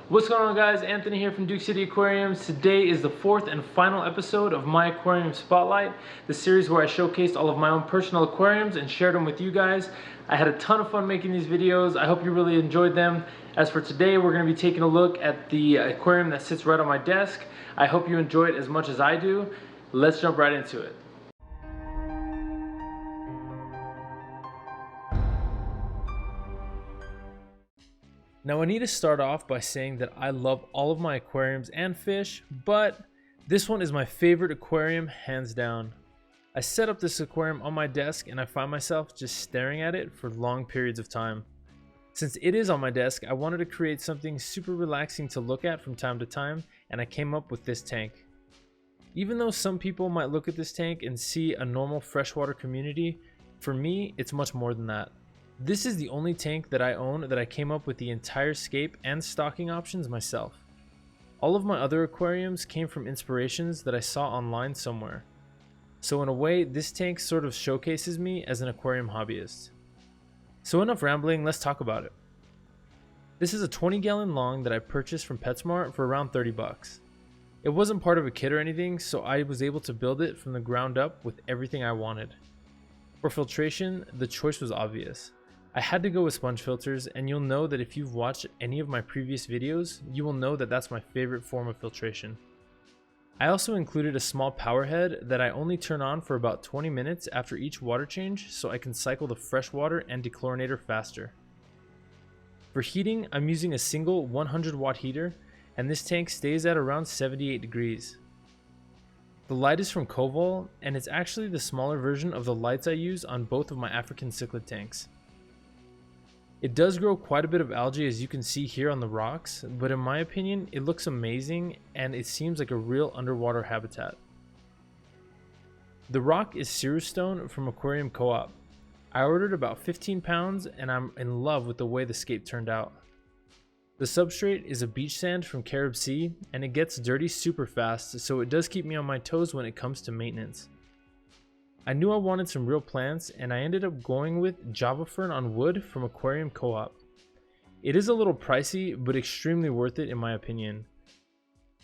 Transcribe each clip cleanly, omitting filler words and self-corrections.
What's going on, guys? Anthony here from Duke City Aquariums. Today is the fourth and final episode of My Aquarium Spotlight, the series where I showcased all of my own personal aquariums and shared them with you guys. I had a ton of fun making these videos. I hope you really enjoyed them. As for today, we're going to be taking a look at the aquarium that sits right on my desk. I hope you enjoy it as much as I do. Let's jump right into it. Now, I need to start off by saying that I love all of my aquariums and fish, but this one is my favorite aquarium, hands down. I set up this aquarium on my desk and I find myself just staring at it for long periods of time. Since it is on my desk, I wanted to create something super relaxing to look at from time to time, and I came up with this tank. Even though some people might look at this tank and see a normal freshwater community, for me, it's much more than that. This is the only tank that I own that I came up with the entire scape and stocking options myself. All of my other aquariums came from inspirations that I saw online somewhere. So in a way, this tank sort of showcases me as an aquarium hobbyist. So enough rambling, let's talk about it. This is a 20-gallon long that I purchased from PetSmart for around 30 bucks. It wasn't part of a kit or anything, so I was able to build it from the ground up with everything I wanted. For filtration, the choice was obvious. I had to go with sponge filters, and you'll know that if you've watched any of my previous videos, you will know that that's my favorite form of filtration. I also included a small power head that I only turn on for about 20 minutes after each water change so I can cycle the fresh water and dechlorinator faster. For heating, I'm using a single 100 watt heater, and this tank stays at around 78 degrees. The light is from Koval, and it's actually the smaller version of the lights I use on both of my African cichlid tanks. It does grow quite a bit of algae, as you can see here on the rocks, but in my opinion, it looks amazing and it seems like a real underwater habitat. The rock is Cirrus stone from Aquarium Co-op. I ordered about 15 pounds and I'm in love with the way the scape turned out. The substrate is a beach sand from Carib Sea, and it gets dirty super fast, so it does keep me on my toes when it comes to maintenance. I knew I wanted some real plants, and I ended up going with Java Fern on wood from Aquarium Co-op. It is a little pricey, but extremely worth it in my opinion.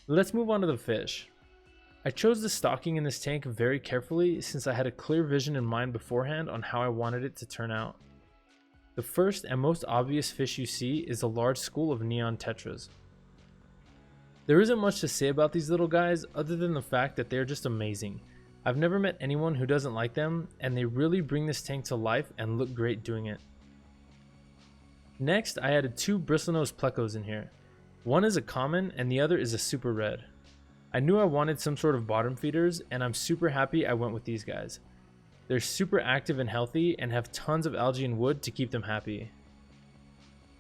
Let's move on to the fish. I chose the stocking in this tank very carefully since I had a clear vision in mind beforehand on how I wanted it to turn out. The first and most obvious fish you see is a large school of neon tetras. There isn't much to say about these little guys other than the fact that they're just amazing. I've never met anyone who doesn't like them, and they really bring this tank to life and look great doing it. Next, I added two bristlenose plecos in here. One is a common and the other is a super red. I knew I wanted some sort of bottom feeders, and I'm super happy I went with these guys. They're super active and healthy and have tons of algae and wood to keep them happy.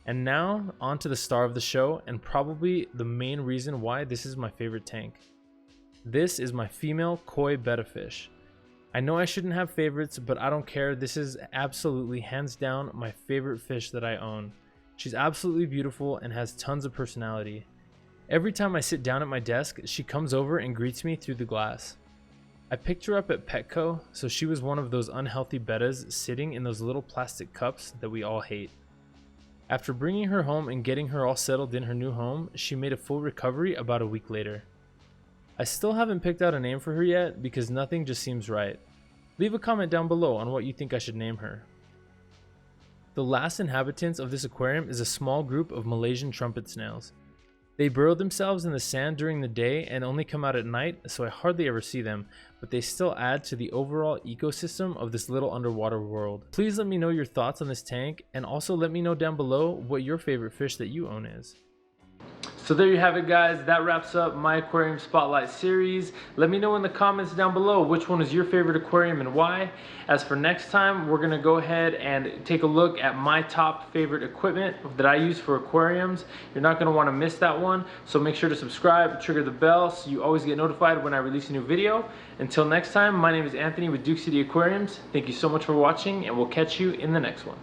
And now, on to the star of the show, and probably the main reason why this is my favorite tank. This is my female koi betta fish. I know I shouldn't have favorites, but I don't care. This is absolutely, hands down, my favorite fish that I own. She's absolutely beautiful and has tons of personality. Every time I sit down at my desk, she comes over and greets me through the glass. I picked her up at Petco, so she was one of those unhealthy bettas sitting in those little plastic cups that we all hate. After bringing her home and getting her all settled in her new home, she made a full recovery about a week later. I still haven't picked out a name for her yet because nothing just seems right. Leave a comment down below on what you think I should name her. The last inhabitants of this aquarium is a small group of Malaysian trumpet snails. They burrow themselves in the sand during the day and only come out at night, so I hardly ever see them, but they still add to the overall ecosystem of this little underwater world. Please let me know your thoughts on this tank, and also let me know down below what your favorite fish that you own is. So there you have it, guys. That wraps up my Aquarium Spotlight series. Let me know in the comments down below which one is your favorite aquarium and why. As for next time, we're going to go ahead and take a look at my top favorite equipment that I use for aquariums. You're not going to want to miss that one, so make sure to subscribe, trigger the bell so you always get notified when I release a new video. Until next time, my name is Anthony with Duke City Aquariums. Thank you so much for watching, and we'll catch you in the next one.